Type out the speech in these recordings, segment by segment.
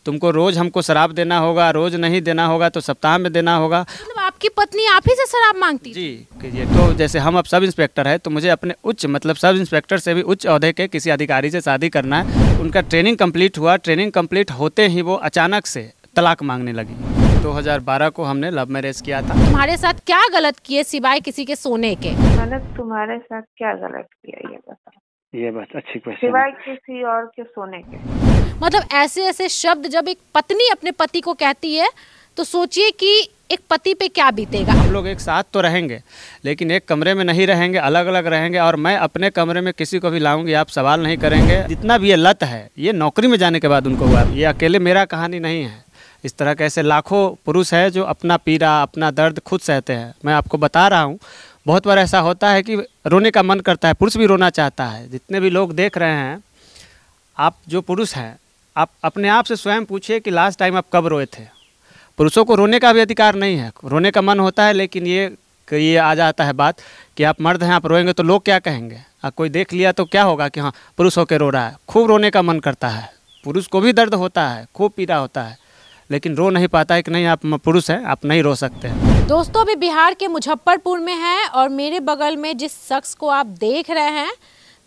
तुमको रोज़ हमको शराब देना होगा, रोज़ नहीं देना होगा तो सप्ताह में देना होगा। मतलब आपकी पत्नी आप ही से शराब मांगती थी? जी कीजिए। तो जैसे हम अब सब इंस्पेक्टर है तो मुझे अपने उच्च मतलब सब इंस्पेक्टर से भी उच्च ओहदे के किसी अधिकारी से शादी करना है। उनका ट्रेनिंग कंप्लीट हुआ, ट्रेनिंग कंप्लीट होते ही वो अचानक से तलाक मांगने लगी। 2012 को हमने लव मैरिज किया था। तुम्हारे साथ क्या गलत किए सिवाय किसी के सोने के? मैंने तुम्हारे साथ क्या गलत किया ये बता। ये बस अच्छी क्वेश्चन। सिवाय किसी और के सोने के। मतलब ऐसे ऐसे शब्द जब एक पत्नी अपने पति को कहती है तो सोचिए कि एक पति पे क्या बीतेगा। हम लोग एक साथ तो रहेंगे लेकिन एक कमरे में नहीं रहेंगे, अलग अलग रहेंगे। और मैं अपने कमरे में किसी को भी लाऊंगी, आप सवाल नहीं करेंगे। जितना भी ये लत है ये नौकरी में जाने के बाद उनको हुआ। ये अकेले मेरा कहानी नहीं है, इस तरह के ऐसे लाखों पुरुष है जो अपना पीड़ा अपना दर्द खुद सहते हैं। मैं आपको बता रहा हूँ, बहुत बार ऐसा होता है कि रोने का मन करता है, पुरुष भी रोना चाहता है। जितने भी लोग देख रहे हैं, आप जो पुरुष हैं आप अपने आप से स्वयं पूछिए कि लास्ट टाइम आप कब रोए थे। पुरुषों को रोने का भी अधिकार नहीं है, रोने का मन होता है लेकिन ये आ जाता है बात कि आप मर्द हैं, आप रोएंगे तो लोग क्या कहेंगे। कोई देख लिया तो क्या होगा कि हाँ पुरुष होकर रो रहा है। खूब रोने का मन करता है, पुरुष को भी दर्द होता है, खूब पीड़ा होता है, लेकिन रो नहीं पाता है कि नहीं आप पुरुष हैं, आप नहीं रो सकते हैं। दोस्तों अभी बिहार के मुजफ्फरपुर में है और मेरे बगल में जिस शख्स को आप देख रहे हैं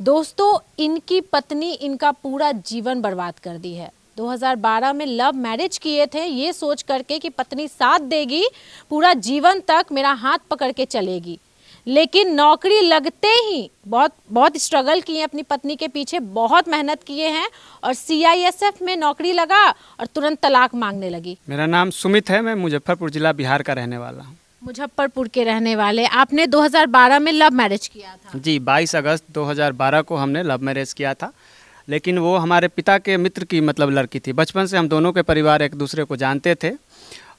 दोस्तों, इनकी पत्नी इनका पूरा जीवन बर्बाद कर दी है। 2012 में लव मैरिज किए थे ये सोच करके कि पत्नी साथ देगी, पूरा जीवन तक मेरा हाथ पकड़ के चलेगी। लेकिन नौकरी लगते ही बहुत स्ट्रगल किए अपनी पत्नी के पीछे, बहुत मेहनत किए हैं और CISF में नौकरी लगा और तुरंत तलाक मांगने लगी। मेरा नाम सुमित है, मैं मुजफ्फरपुर जिला बिहार का रहने वाला हूँ। मुजफ्फरपुर के रहने वाले आपने 2012 में लव मैरिज किया था? जी 22 अगस्त 2012 को हमने लव मैरिज किया था। लेकिन वो हमारे पिता के मित्र की मतलब लड़की थी। बचपन से हम दोनों के परिवार एक दूसरे को जानते थे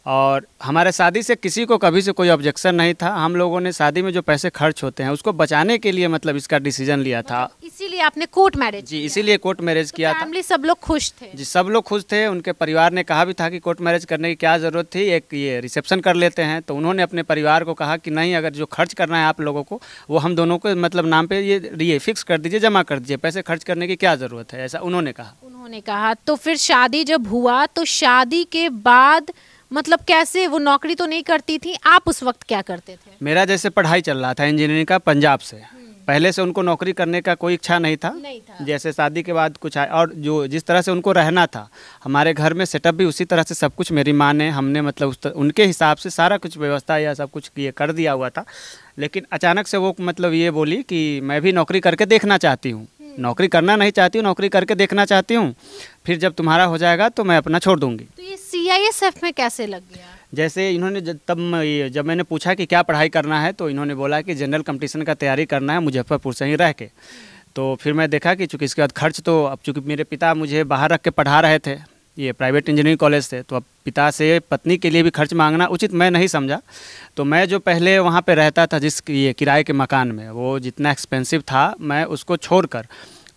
और हमारे शादी से किसी को कभी से कोई ऑब्जेक्शन नहीं था। हम लोगों ने शादी में जो पैसे खर्च होते हैं उसको बचाने के लिए मतलब इसका डिसीजन लिया था। इसीलिए आपने कोर्ट मैरिज? जी इसीलिए कोर्ट मैरिज किया था। फैमिली सब लोग खुश थे? जी सब लोग खुश थे। उनके परिवार ने कहा भी था कि कोर्ट मैरिज करने की क्या ज़रूरत थी, एक ये रिसेप्शन कर लेते हैं। तो उन्होंने अपने परिवार को कहा कि नहीं, अगर जो खर्च करना है आप लोगों को वो हम दोनों को मतलब नाम पे ये फिक्स कर दीजिए, जमा कर दीजिए, पैसे खर्च करने की क्या ज़रूरत है, ऐसा उन्होंने कहा। तो फिर शादी जब हुआ तो शादी के बाद मतलब कैसे, वो नौकरी तो नहीं करती थी, आप उस वक्त क्या करते थे? मेरा जैसे पढ़ाई चल रहा था इंजीनियरिंग का पंजाब से, पहले से उनको नौकरी करने का कोई इच्छा नहीं था। जैसे शादी के बाद कुछ और जो जिस तरह से उनको रहना था, हमारे घर में सेटअप भी उसी तरह से सब कुछ मेरी माँ ने हमने मतलब उनके हिसाब से सारा कुछ व्यवस्था या सब कुछ ये कर दिया हुआ था। लेकिन अचानक से वो मतलब ये बोली कि मैं भी नौकरी करके देखना चाहती हूँ, नौकरी करना नहीं चाहती हूँ, नौकरी करके देखना चाहती हूँ, फिर जब तुम्हारा हो जाएगा तो मैं अपना छोड़ दूँगी। तो ये CISF में कैसे लग गया? जैसे इन्होंने जब मैंने पूछा कि क्या पढ़ाई करना है तो इन्होंने बोला कि जनरल कंपटीशन का तैयारी करना है मुजफ्फरपुर से ही रह के। तो फिर मैं देखा कि चूँकि इसके बाद खर्च तो अब चूँकि मेरे पिता मुझे बाहर रख के पढ़ा रहे थे, ये प्राइवेट इंजीनियरिंग कॉलेज से, तो अब पिता से पत्नी के लिए भी खर्च मांगना उचित मैं नहीं समझा। तो मैं जो पहले वहाँ पे रहता था जिस ये किराए के मकान में, वो जितना एक्सपेंसिव था मैं उसको छोड़कर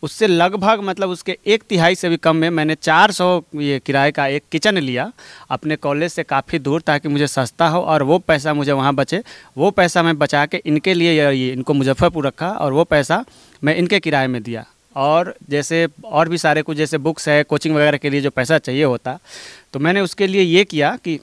उससे लगभग मतलब उसके 1/3 से भी कम में मैंने 400 ये किराए का एक किचन लिया अपने कॉलेज से काफ़ी दूर, ताकि मुझे सस्ता हो और वो पैसा मुझे वहाँ बचे। वो पैसा मैं बचा के इनके लिए ये इनको मुजफ्फरपुर रखा और वो पैसा मैं इनके किराए में दिया। और जैसे और भी सारे कुछ जैसे बुक्स है, कोचिंग वगैरह के लिए जो पैसा चाहिए होता, तो मैंने उसके लिए ये किया कि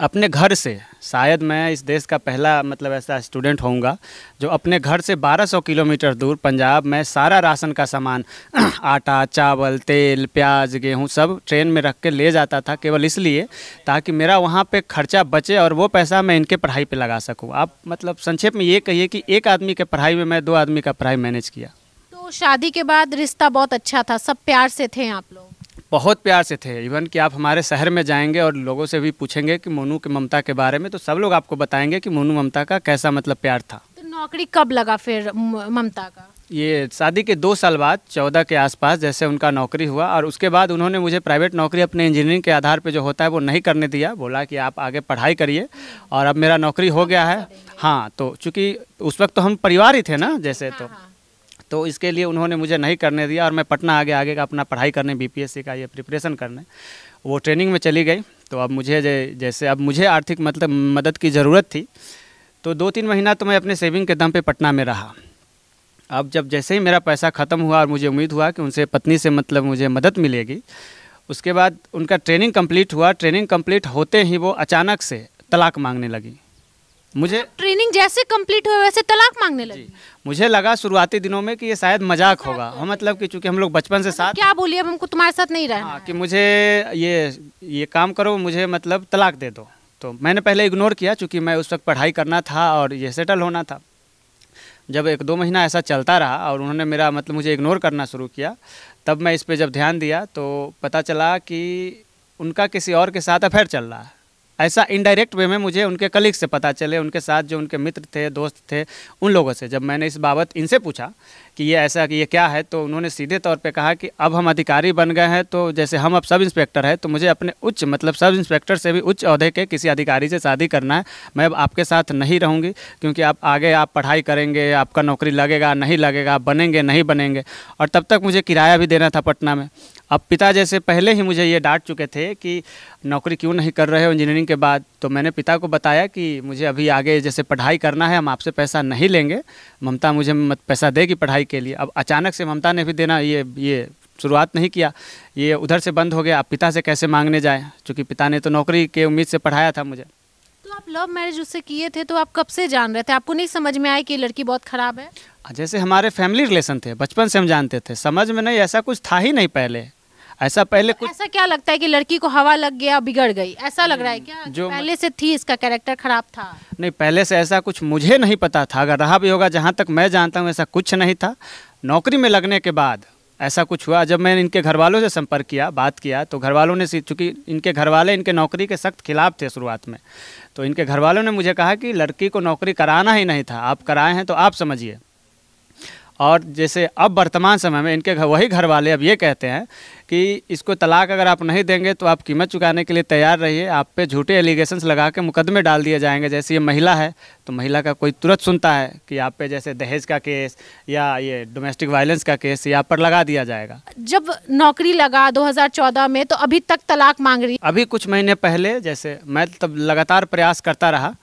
अपने घर से, शायद मैं इस देश का पहला मतलब ऐसा स्टूडेंट होऊंगा जो अपने घर से 1200 किलोमीटर दूर पंजाब में सारा राशन का सामान आटा, चावल, तेल, प्याज, गेहूं सब ट्रेन में रख के ले जाता था, केवल इसलिए ताकि मेरा वहां पे खर्चा बचे और वो पैसा मैं इनके पढ़ाई पे लगा सकूं। आप मतलब संक्षेप में ये कहिए कि एक आदमी के पढ़ाई में मैं 2 आदमी का पढ़ाई मैनेज किया। तो शादी के बाद रिश्ता बहुत अच्छा था, सब प्यार से थे आप लोग? बहुत प्यार से थे। इवन कि आप हमारे शहर में जाएंगे और लोगों से भी पूछेंगे कि मोनू के ममता के बारे में, तो सब लोग आपको बताएंगे कि मोनू ममता का कैसा मतलब प्यार था। तो नौकरी कब लगा फिर ममता का? ये शादी के 2 साल बाद 14 के आसपास जैसे उनका नौकरी हुआ, और उसके बाद उन्होंने मुझे प्राइवेट नौकरी अपने इंजीनियरिंग के आधार पे जो होता है वो नहीं करने दिया। बोला कि आप आगे पढ़ाई करिए, और अब मेरा नौकरी हो गया है। हाँ, तो चूँकि उस वक्त तो हम परिवार ही थे ना जैसे, तो इसके लिए उन्होंने मुझे नहीं करने दिया और मैं पटना आगे का अपना पढ़ाई करने, BPSC का ये प्रिपरेशन करने वो ट्रेनिंग में चली गई। तो अब मुझे जैसे अब मुझे आर्थिक मतलब मदद की ज़रूरत थी, तो 2-3 महीना तो मैं अपने सेविंग के दम पे पटना में रहा। अब जब जैसे ही मेरा पैसा ख़त्म हुआ और मुझे उम्मीद हुआ कि उनसे पत्नी से मतलब मुझे मदद मिलेगी, उसके बाद उनका ट्रेनिंग कंप्लीट हुआ। ट्रेनिंग कंप्लीट होते ही वो अचानक से तलाक मांगने लगी। मुझे ट्रेनिंग जैसे कंप्लीट हुआ वैसे तलाक मांगने लगी। मुझे लगा शुरुआती दिनों में कि ये शायद मजाक होगा। हाँ, मतलब कि चूंकि हम लोग बचपन से साथ, क्या बोलिए, अब हमको तुम्हारे साथ नहीं रहना हाँ, है। कि मुझे ये काम करो, मुझे मतलब तलाक दे दो। तो मैंने पहले इग्नोर किया, चूंकि मैं उस वक्त पढ़ाई करना था और ये सेटल होना था। जब 1-2 महीना ऐसा चलता रहा और उन्होंने मेरा मतलब मुझे इग्नोर करना शुरू किया, तब मैं इस पे जब ध्यान दिया तो पता चला कि उनका किसी और के साथ अफेयर चल रहा है। ऐसा इनडायरेक्ट वे में मुझे उनके कलीग से पता चले, उनके साथ जो उनके मित्र थे, दोस्त थे, उन लोगों से। जब मैंने इस बाबत इनसे पूछा कि ये ऐसा, कि ये क्या है, तो उन्होंने सीधे तौर पे कहा कि अब हम अधिकारी बन गए हैं, तो जैसे हम अब सब इंस्पेक्टर हैं, तो मुझे अपने उच्च मतलब सब इंस्पेक्टर से भी उच्च ओहदे के किसी अधिकारी से शादी करना है। मैं अब आपके साथ नहीं रहूँगी, क्योंकि आप आगे आप पढ़ाई करेंगे, आपका नौकरी लगेगा नहीं लगेगा, आप बनेंगे नहीं बनेंगे। और तब तक मुझे किराया भी देना था पटना में। अब पिता जैसे पहले ही मुझे ये डांट चुके थे कि नौकरी क्यों नहीं कर रहे हो इंजीनियरिंग के बाद। तो मैंने पिता को बताया कि मुझे अभी आगे जैसे पढ़ाई करना है, हम आपसे पैसा नहीं लेंगे, ममता मुझे पैसा देगी पढ़ाई के लिए। अब अचानक से ममता ने भी देना ये शुरुआत नहीं किया, ये उधर से बंद हो गया। अब पिता से कैसे मांगने जाए, क्योंकि पिता ने तो नौकरी के उम्मीद से पढ़ाया था मुझे। तो आप लव मैरिज उससे किए थे, तो आप कब से जान रहे थे? आपको नहीं समझ में आया कि ये लड़की बहुत खराब है? जैसे हमारे फैमिली रिलेशन थे, बचपन से हम जानते थे, समझ में नहीं, ऐसा कुछ था ही नहीं पहले। ऐसा पहले कुछ, ऐसा क्या लगता है कि लड़की को हवा लग गया, बिगड़ गई, ऐसा लग रहा है क्या? जो पहले से थी, इसका कैरेक्टर खराब था? नहीं, पहले से ऐसा कुछ मुझे नहीं पता था। अगर रहा भी होगा, जहाँ तक मैं जानता हूँ ऐसा कुछ नहीं था। नौकरी में लगने के बाद ऐसा कुछ हुआ। जब मैंने इनके घर वालों से संपर्क किया, बात किया, तो घर वालों ने, चूँकि इनके घर वाले इनके नौकरी के सख्त खिलाफ थे शुरुआत में, तो इनके घर वालों ने मुझे कहा कि लड़की को नौकरी कराना ही नहीं था, आप कराए हैं तो आप समझिए। और जैसे अब वर्तमान समय में इनके वही घर वाले अब ये कहते हैं कि इसको तलाक अगर आप नहीं देंगे तो आप कीमत चुकाने के लिए तैयार रहिए, आप पे झूठे एलिगेशंस लगा के मुकदमे डाल दिए जाएंगे। जैसे ये महिला है, तो महिला का कोई तुरंत सुनता है कि आप पे जैसे दहेज का केस या ये डोमेस्टिक वायलेंस का केस ये आप पर लगा दिया जाएगा। जब नौकरी लगा 2014 में, तो अभी तक तलाक मांग रही? अभी कुछ महीने पहले, जैसे मैं तब लगातार प्रयास करता रहा,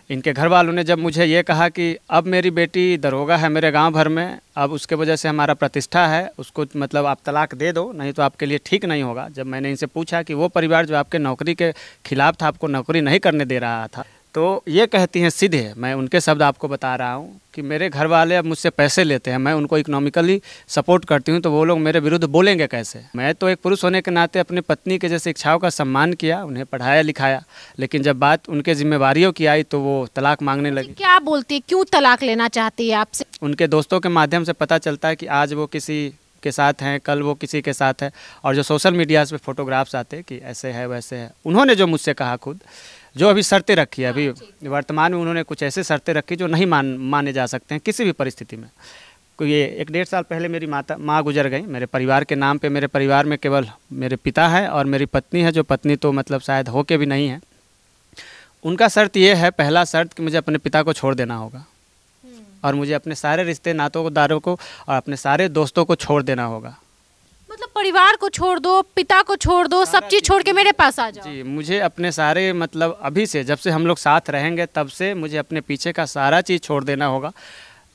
इनके घर वालों ने जब मुझे ये कहा कि अब मेरी बेटी दरोगा है मेरे गांव भर में, अब उसके वजह से हमारा प्रतिष्ठा है, उसको मतलब आप तलाक दे दो, नहीं तो आपके लिए ठीक नहीं होगा। जब मैंने इनसे पूछा कि वो परिवार जो आपके नौकरी के खिलाफ था, आपको नौकरी नहीं करने दे रहा था, तो ये कहती हैं सीधे, मैं उनके शब्द आपको बता रहा हूँ, कि मेरे घर वाले अब मुझसे पैसे लेते हैं, मैं उनको इकोनॉमिकली सपोर्ट करती हूँ, तो वो लोग मेरे विरुद्ध बोलेंगे कैसे। मैं तो एक पुरुष होने के नाते अपनी पत्नी के जैसे इच्छाओं का सम्मान किया, उन्हें पढ़ाया लिखाया, लेकिन जब बात उनके जिम्मेवारियों की आई तो वो तलाक मांगने लगी। क्या बोलती है, क्यों तलाक लेना चाहती है आपसे? उनके दोस्तों के माध्यम से पता चलता है कि आज वो किसी के साथ हैं, कल वो किसी के साथ है, और जो सोशल मीडिया पे फोटोग्राफ्स आते कि ऐसे है वैसे है। उन्होंने जो मुझसे कहा खुद, जो अभी शर्तें रखी है, अभी वर्तमान में उन्होंने कुछ ऐसे शर्तें रखी जो नहीं माने जा सकते हैं किसी भी परिस्थिति में। ये 1-1.5 साल पहले मेरी माँ गुजर गई। मेरे परिवार के नाम पे, मेरे परिवार में केवल मेरे पिता है और मेरी पत्नी है, जो पत्नी तो मतलब शायद हो के भी नहीं है। उनका शर्त ये है, पहला शर्त, कि मुझे अपने पिता को छोड़ देना होगा और मुझे अपने सारे रिश्ते नातोदारों को और अपने सारे दोस्तों को छोड़ देना होगा। मतलब परिवार को छोड़ दो, पिता को छोड़ दो, सब चीज छोड़ के मेरे पास आ जाओ। जी, मुझे अपने सारे मतलब अभी से, जब से हम लोग साथ रहेंगे तब से मुझे अपने पीछे का सारा चीज़ छोड़ देना होगा।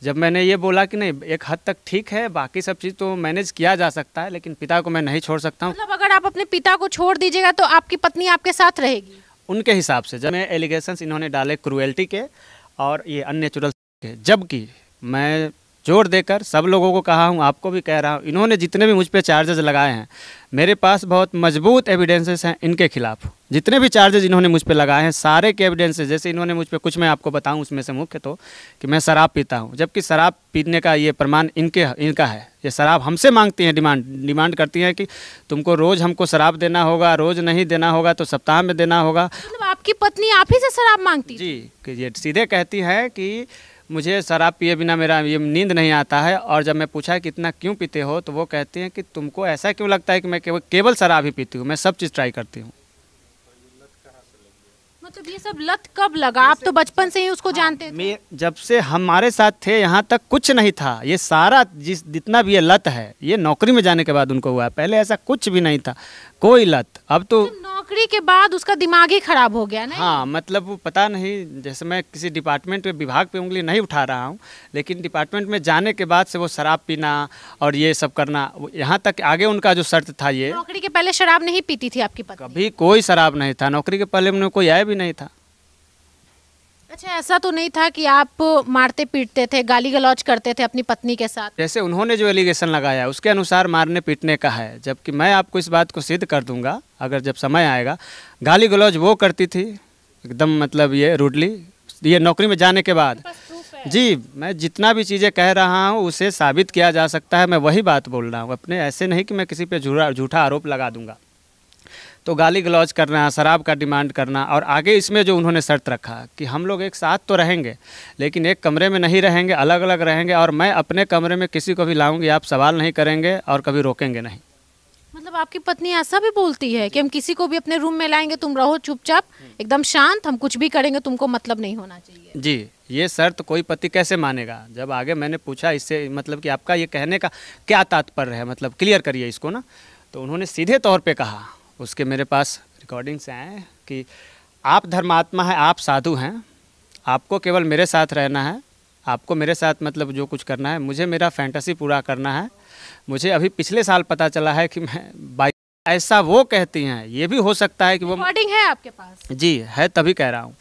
जब मैंने ये बोला कि नहीं, एक हद तक ठीक है, बाकी सब चीज़ तो मैनेज किया जा सकता है, लेकिन पिता को मैं नहीं छोड़ सकता हूँ। मतलब अगर आप अपने पिता को छोड़ दीजिएगा तो आपकी पत्नी आपके साथ रहेगी? उनके हिसाब से। जब मैं एलिगेशंस इन्होंने डाले क्रूएल्टी के और ये अननेचुरल के, जबकि मैं जोर देकर सब लोगों को कहा हूँ, आपको भी कह रहा हूँ, इन्होंने जितने भी मुझ पे चार्जेस लगाए हैं, मेरे पास बहुत मजबूत एविडेंसेस हैं इनके खिलाफ। जितने भी चार्जेस इन्होंने मुझ पे लगाए हैं, सारे के एविडेंसेस, जैसे इन्होंने मुझ पे कुछ मैं आपको बताऊं, उसमें से मुख्य तो कि मैं शराब पीता हूं, जबकि शराब पीने का ये प्रमाण इनका है। ये शराब हमसे मांगती हैं, डिमांड करती हैं कि तुमको रोज़ हमको शराब देना होगा, रोज़ नहीं देना होगा तो सप्ताह में देना होगा। मतलब आपकी पत्नी आप ही से शराब मांगती? जी, कि ये सीधे कहती है कि मुझे शराब पिए बिना मेरा ये नींद नहीं आता है। और जब मैं पूछा कि इतना क्यों पीते हो, तो वो कहती हैं कि तुमको ऐसा क्यों लगता है कि मैं केवल शराब ही पीती हूँ, मैं सब चीज़ ट्राई करती हूँ। मतलब ये सब लत कब लगा? आप तो बचपन से ही उसको जानते थे। जब से हमारे साथ थे यहाँ तक कुछ नहीं था। ये सारा जितना भी ये लत है, ये नौकरी में जाने के बाद उनको हुआ है, पहले ऐसा कुछ भी नहीं था, कोई लत। अब तो नौकरी के बाद उसका दिमाग ही खराब हो गया, नहीं? हाँ, मतलब वो पता नहीं, जैसे मैं किसी डिपार्टमेंट में विभाग पे उंगली नहीं उठा रहा हूँ, लेकिन डिपार्टमेंट में जाने के बाद से वो शराब पीना और ये सब करना, यहाँ तक आगे उनका जो शर्त था ये। नौकरी के पहले शराब नहीं पीती थी आपकी पत्नी? कभी कोई शराब नहीं था, नौकरी के पहले उन्हें कोई आया भी नहीं था। अच्छा, ऐसा तो नहीं था कि आप मारते पीटते थे, गाली गलौज करते थे अपनी पत्नी के साथ? जैसे उन्होंने जो एलिगेशन लगाया उसके अनुसार मारने पीटने का है, जबकि मैं आपको इस बात को सिद्ध कर दूंगा अगर जब समय आएगा। गाली गलौज वो करती थी एकदम, मतलब ये रूडली, ये नौकरी में जाने के बाद। जी, मैं जितना भी चीज़ें कह रहा हूँ उसे साबित किया जा सकता है, मैं वही बात बोल रहा हूँ अपने, ऐसे नहीं कि मैं किसी पे झूठा आरोप लगा दूंगा। तो गाली गलौज करना, शराब का डिमांड करना, और आगे इसमें जो उन्होंने शर्त रखा कि हम लोग एक साथ तो रहेंगे लेकिन एक कमरे में नहीं रहेंगे, अलग अलग रहेंगे, और मैं अपने कमरे में किसी को भी लाऊंगी, आप सवाल नहीं करेंगे और कभी रोकेंगे नहीं। मतलब आपकी पत्नी ऐसा भी बोलती है कि हम किसी को भी अपने रूम में लाएंगे, तुम रहो चुपचाप एकदम शांत, हम कुछ भी करेंगे तुमको मतलब नहीं होना चाहिए? जी, ये शर्त कोई पति कैसे मानेगा? जब आगे मैंने पूछा इससे मतलब कि आपका ये कहने का क्या तात्पर्य है, मतलब क्लियर करिए इसको ना, तो उन्होंने सीधे तौर पे कहा, उसके मेरे पास रिकॉर्डिंग्स हैं कि आप धर्मात्मा हैं, आप साधु हैं, आपको केवल मेरे साथ रहना है, आपको मेरे साथ मतलब जो कुछ करना है, मुझे मेरा फैंटेसी पूरा करना है। मुझे अभी पिछले साल पता चला है कि मैं बाई, ऐसा वो कहती हैं, ये भी हो सकता है कि वो रिकॉर्डिंग है आपके पास? जी है, तभी कह रहा हूँ,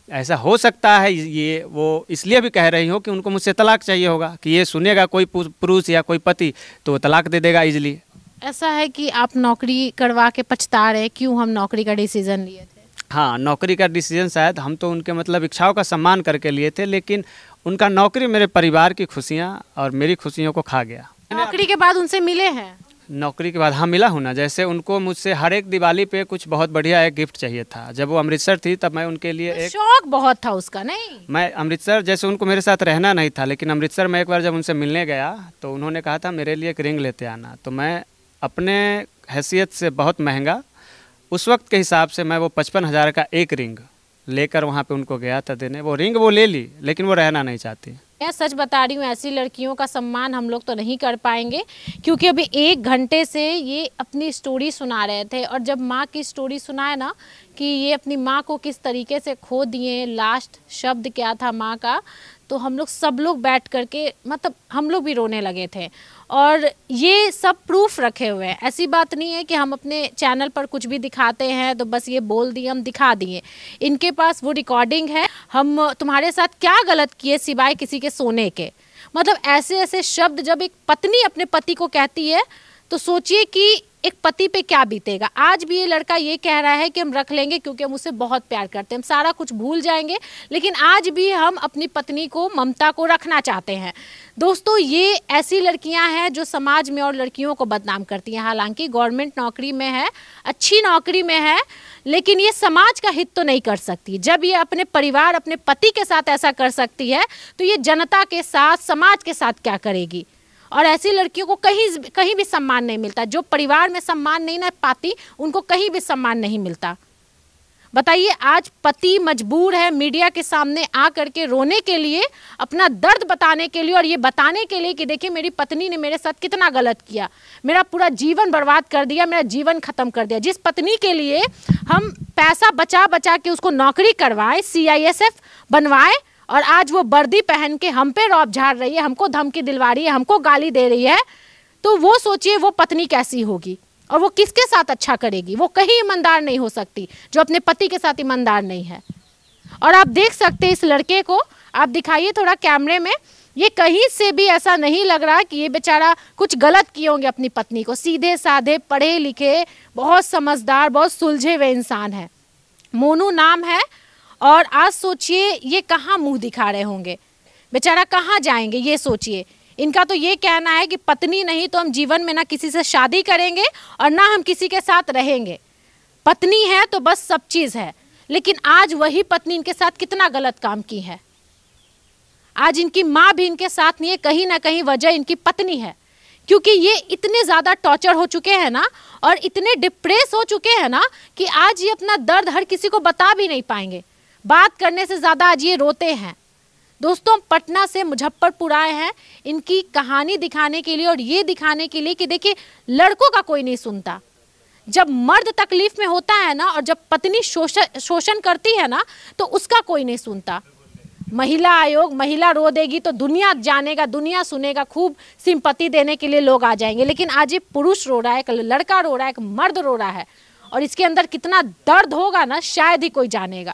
ऐसा हो सकता है ये वो इसलिए भी कह रही हो कि उनको मुझसे तलाक चाहिए होगा, कि ये सुनेगा कोई पुरुष या कोई पति तो तलाक दे देगा इजली। ऐसा है कि आप नौकरी करवा के पछता रहे, क्यों हम नौकरी का डिसीजन लिए थे? हाँ, नौकरी का डिसीजन शायद हम तो उनके मतलब इच्छाओं का सम्मान करके लिए थे, लेकिन उनका नौकरी मेरे परिवार की खुशियाँ और मेरी खुशियों को खा गया। नौकरी के बाद उनसे मिले हैं? नौकरी के बाद हाँ मिला हूँ ना, जैसे उनको मुझसे हर एक दिवाली पे कुछ बहुत बढ़िया एक गिफ्ट चाहिए था। जब वो अमृतसर थी तब मैं उनके लिए एक शौक बहुत था उसका, नहीं? मैं अमृतसर, जैसे उनको मेरे साथ रहना नहीं था, लेकिन अमृतसर में एक बार जब उनसे मिलने गया तो उन्होंने कहा था मेरे लिए एक रिंग लेते आना, तो मैं अपने हैसियत से बहुत महंगा, उस वक्त के हिसाब से मैं वो 55,000 का एक रिंग लेकर वहाँ पे उनको गया था देने। वो रिंग वो ले ली, लेकिन वो रहना नहीं चाहती। मैं सच बता रही हूँ, ऐसी लड़कियों का सम्मान हम लोग तो नहीं कर पाएंगे, क्योंकि अभी 1 घंटे से ये अपनी स्टोरी सुना रहे थे, और जब माँ की स्टोरी सुनाए ना कि ये अपनी माँ को किस तरीके से खो दिए, लास्ट शब्द क्या था माँ का, तो हम लोग सब लोग बैठ करके मतलब हम लोग भी रोने लगे थे। और ये सब प्रूफ रखे हुए हैं, ऐसी बात नहीं है कि हम अपने चैनल पर कुछ भी दिखाते हैं तो बस ये बोल दिए हम दिखा दिए, इनके पास वो रिकॉर्डिंग है। हम तुम्हारे साथ क्या गलत किए सिवाय किसी के सोने के, मतलब ऐसे ऐसे शब्द जब एक पत्नी अपने पति को कहती है तो सोचिए कि एक पति पे क्या बीतेगा। आज भी ये लड़का ये कह रहा है कि हम रख लेंगे क्योंकि हम उससे बहुत प्यार करते हैं, हम सारा कुछ भूल जाएंगे, लेकिन आज भी हम अपनी पत्नी को, ममता को रखना चाहते हैं। दोस्तों, ये ऐसी लड़कियां हैं जो समाज में और लड़कियों को बदनाम करती हैं। हालांकि गवर्नमेंट नौकरी में है, अच्छी नौकरी में है, लेकिन ये समाज का हित तो नहीं कर सकती। जब ये अपने परिवार, अपने पति के साथ ऐसा कर सकती है तो ये जनता के साथ, समाज के साथ क्या करेगी। और ऐसी लड़कियों को कहीं भी सम्मान नहीं मिलता। जो परिवार में सम्मान नहीं ना पाती उनको कहीं भी सम्मान नहीं मिलता। बताइए, आज पति मजबूर है मीडिया के सामने आ करके रोने के लिए, अपना दर्द बताने के लिए, और ये बताने के लिए कि देखिए मेरी पत्नी ने मेरे साथ कितना गलत किया, मेरा पूरा जीवन बर्बाद कर दिया, मेरा जीवन खत्म कर दिया। जिस पत्नी के लिए हम पैसा बचा बचा के उसको नौकरी करवाए, CISF बनवाए, और आज वो वर्दी पहन के हम पे रौब झाड़ रही है, हमको धमकी दिलवा रही है, हमको गाली दे रही है, तो वो सोचिए वो पत्नी कैसी होगी और वो किसके साथ अच्छा करेगी। वो कहीं ईमानदार नहीं हो सकती जो अपने पति के साथ ईमानदार नहीं है। और आप देख सकते हैं इस लड़के को, आप दिखाइए थोड़ा कैमरे में, ये कहीं से भी ऐसा नहीं लग रहा कि ये बेचारा कुछ गलत किए होंगे अपनी पत्नी को। सीधे साधे, पढ़े लिखे, बहुत समझदार, बहुत सुलझे हुए इंसान है। मोनू नाम है। और आज सोचिए ये कहाँ मुंह दिखा रहे होंगे, बेचारा कहाँ जाएंगे, ये सोचिए। इनका तो ये कहना है कि पत्नी नहीं तो हम जीवन में ना किसी से शादी करेंगे और ना हम किसी के साथ रहेंगे। पत्नी है तो बस सब चीज़ है, लेकिन आज वही पत्नी इनके साथ कितना गलत काम की है। आज इनकी माँ भी इनके साथ नहीं है, कहीं ना कहीं वजह इनकी पत्नी है, क्योंकि ये इतने ज़्यादा टॉर्चर हो चुके हैं ना, और इतने डिप्रेस हो चुके हैं ना, कि आज ये अपना दर्द हर किसी को बता भी नहीं पाएंगे। बात करने से ज़्यादा आज ये रोते हैं। दोस्तों, पटना से मुजफ्फरपुर आए हैं इनकी कहानी दिखाने के लिए, और ये दिखाने के लिए कि देखिए लड़कों का कोई नहीं सुनता। जब मर्द तकलीफ में होता है ना, और जब पत्नी शोषण करती है ना, तो उसका कोई नहीं सुनता। महिला आयोग, महिला रो देगी तो दुनिया जानेगा, दुनिया सुनेगा, खूब सिंपत्ति देने के लिए लोग आ जाएंगे। लेकिन आज ये पुरुष रो रहा है, एक लड़का रो रहा है, एक मर्द रो रहा है, और इसके अंदर कितना दर्द होगा ना, शायद ही कोई जानेगा।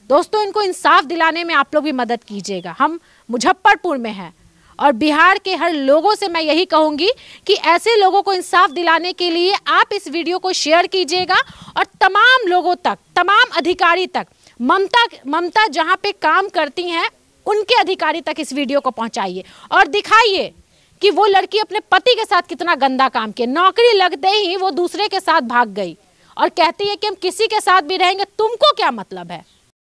दोस्तों, इनको इंसाफ दिलाने में आप लोग भी मदद कीजिएगा। हम मुजफ्फरपुर में हैं और बिहार के हर लोगों से मैं यही कहूंगी कि ऐसे लोगों को इंसाफ दिलाने के लिए आप इस वीडियो को शेयर कीजिएगा और तमाम लोगों तक, तमाम अधिकारी तक, ममता जहां पे काम करती हैं उनके अधिकारी तक इस वीडियो को पहुंचाइए और दिखाइए कि वो लड़की अपने पति के साथ कितना गंदा काम किया। नौकरी लगते ही वो दूसरे के साथ भाग गई और कहती है कि हम किसी के साथ भी रहेंगे, तुमको क्या मतलब है।